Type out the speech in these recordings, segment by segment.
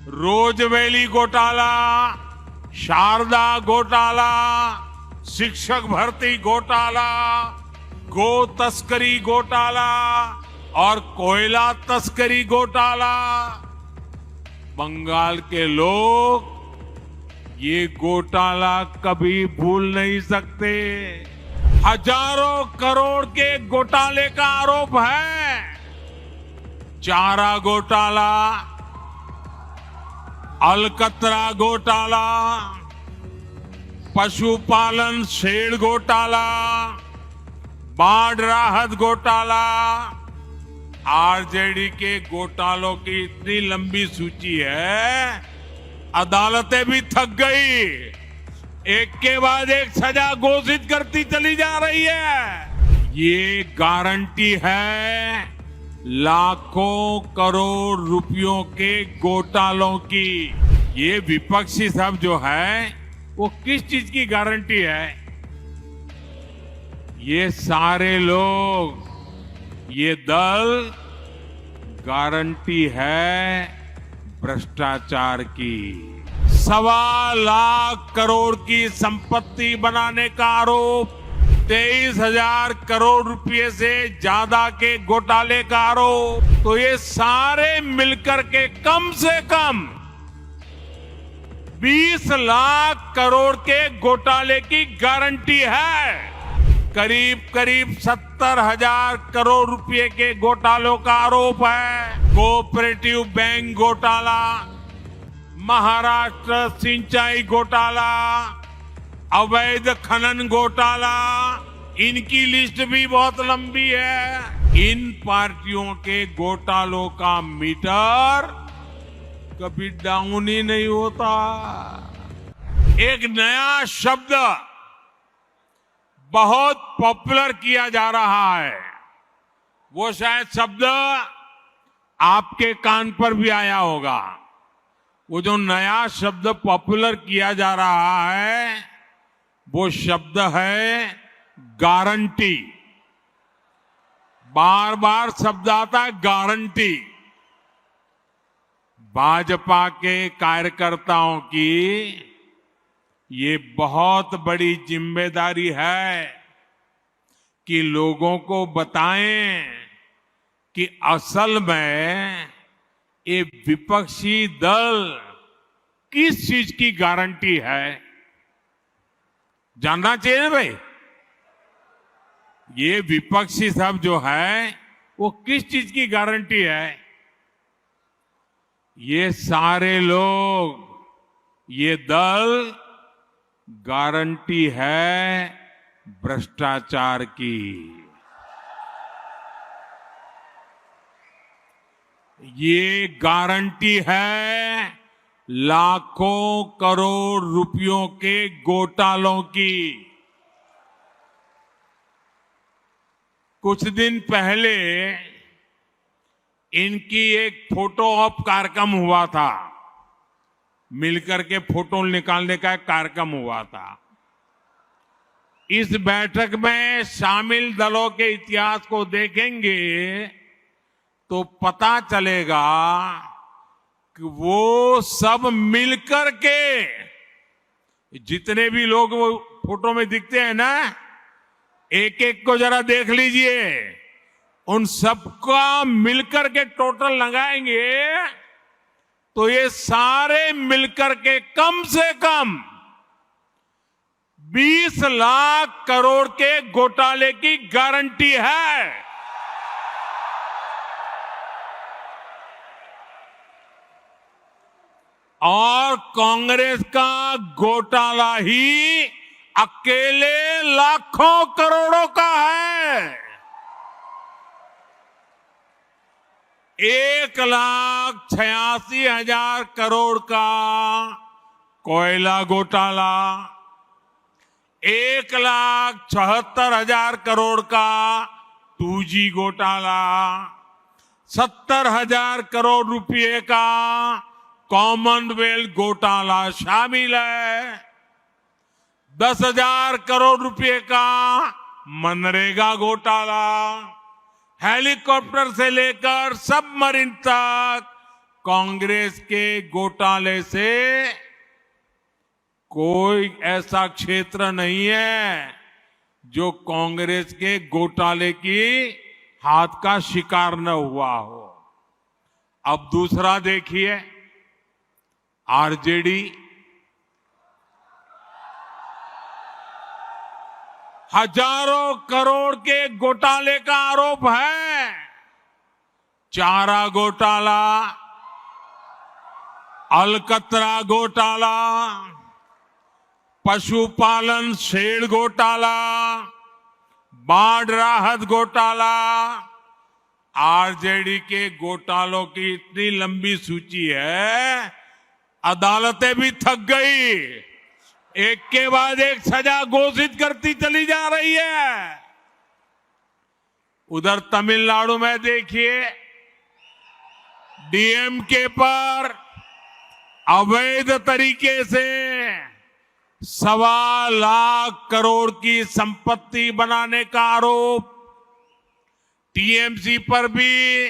रोजवेली घोटाला, शारदा घोटाला, शिक्षक भर्ती घोटाला, गो तस्करी घोटाला और कोयला तस्करी घोटाला। बंगाल के लोग ये घोटाला कभी भूल नहीं सकते। हजारों करोड़ के घोटाले का आरोप है। चारा घोटाला, अलकतरा घोटाला, पशुपालन शेड घोटाला, बाढ़ राहत घोटाला। आरजेडी के घोटालों की इतनी लंबी सूची है, अदालतें भी थक गई। एक के बाद एक सजा घोषित करती चली जा रही है। ये गारंटी है लाखों करोड़ रुपयों के घोटालों की। ये विपक्षी सब जो है वो किस चीज की गारंटी है? ये सारे लोग, ये दल गारंटी है भ्रष्टाचार की। 1.25 लाख करोड़ की संपत्ति बनाने का आरोप, 23,000 करोड़ रुपए से ज्यादा के घोटाले का आरोप। तो ये सारे मिलकर के कम से कम 20 लाख करोड़ के घोटाले की गारंटी है। करीब 70,000 करोड़ रुपए के घोटालों का आरोप है। कोऑपरेटिव बैंक घोटाला, महाराष्ट्र सिंचाई घोटाला, अवैध खनन घोटाला, इनकी लिस्ट भी बहुत लंबी है। इन पार्टियों के घोटालों का मीटर कभी डाउन ही नहीं होता। एक नया शब्द बहुत पॉपुलर किया जा रहा है, वो शायद शब्द आपके कान पर भी आया होगा। वो जो नया शब्द पॉपुलर किया जा रहा है वो शब्द है गारंटी। बार बार शब्द आता है गारंटी। भाजपा के कार्यकर्ताओं की ये बहुत बड़ी जिम्मेदारी है कि लोगों को बताएं कि असल में ये विपक्षी दल किस चीज की गारंटी है। जानना चाहिए ना भाई, ये विपक्षी सब जो है वो किस चीज की गारंटी है। ये सारे लोग, ये दल गारंटी है भ्रष्टाचार की। ये गारंटी है लाखों करोड़ रुपयों के घोटालों की। कुछ दिन पहले इनकी एक फोटो ऑप कार्यक्रम हुआ था। मिलकर के फोटो निकालने का एक कार्यक्रम हुआ था। इस बैठक में शामिल दलों के इतिहास को देखेंगे तो पता चलेगा कि वो सब मिलकर के, जितने भी लोग वो फोटो में दिखते हैं ना, एक एक को जरा देख लीजिए। उन सबका मिलकर के टोटल लगाएंगे तो ये सारे मिलकर के कम से कम 20 लाख करोड़ के घोटाले की गारंटी है। और कांग्रेस का घोटाला ही अकेले लाखों करोड़ों का है। 1,86,000 करोड़ का कोयला घोटाला, 1,76,000 करोड़ का 2G घोटाला, 70,000 करोड़ रुपए का कॉमनवेल्थ घोटाला शामिल है। 10,000 करोड़ रुपए का मनरेगा घोटाला, हेलीकॉप्टर से लेकर सबमरीन तक कांग्रेस के घोटाले से कोई ऐसा क्षेत्र नहीं है जो कांग्रेस के घोटाले की हाथ का शिकार न हुआ हो। अब दूसरा देखिए, आरजेडी हजारों करोड़ के घोटाले का आरोप है। चारा घोटाला, अलकतरा घोटाला, पशुपालन शेड घोटाला, बाढ़ राहत घोटाला। आरजेडी के घोटालों की इतनी लंबी सूची है, अदालतें भी थक गई, एक के बाद एक सजा घोषित करती चली जा रही है। उधर तमिलनाडु में देखिए, डीएमके पर अवैध तरीके से 1.25 लाख करोड़ की संपत्ति बनाने का आरोप, टीएमसी पर भी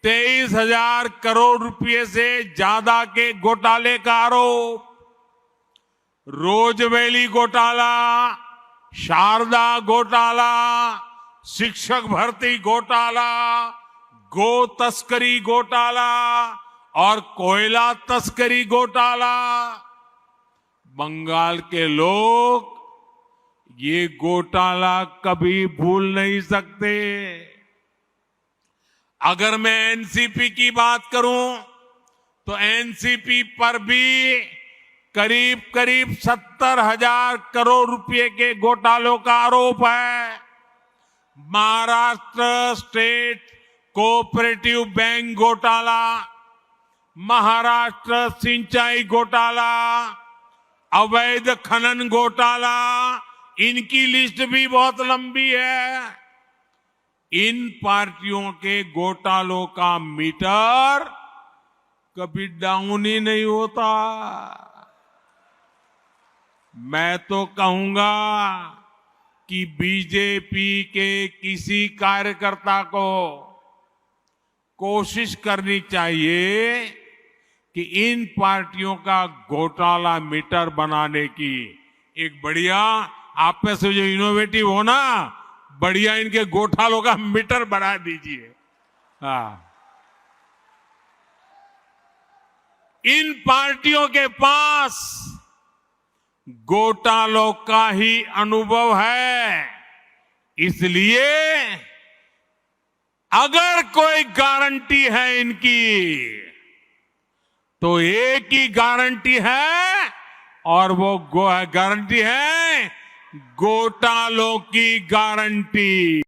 23,000 करोड़ रुपए से ज्यादा के घोटाले का आरोप, रोजवेली घोटाला, शारदा घोटाला, शिक्षक भर्ती घोटाला, गो तस्करी घोटाला और कोयला तस्करी घोटाला। बंगाल के लोग ये घोटाला कभी भूल नहीं सकते। अगर मैं एनसीपी की बात करूं तो एनसीपी पर भी करीब 70,000 करोड़ रुपए के घोटालों का आरोप है। महाराष्ट्र स्टेट कोऑपरेटिव बैंक घोटाला, महाराष्ट्र सिंचाई घोटाला, अवैध खनन घोटाला, इनकी लिस्ट भी बहुत लंबी है। इन पार्टियों के घोटालों का मीटर कभी डाउन ही नहीं होता। मैं तो कहूंगा कि बीजेपी के किसी कार्यकर्ता को कोशिश करनी चाहिए कि इन पार्टियों का घोटाला मीटर बनाने की एक बढ़िया, आप में से जो इनोवेटिव हो ना, बढ़िया इनके घोटालों का मीटर बना दीजिए। हाँ, इन पार्टियों के पास घोटालों का ही अनुभव है, इसलिए अगर कोई गारंटी है इनकी तो एक ही गारंटी है, और वो गारंटी है घोटालों की गारंटी।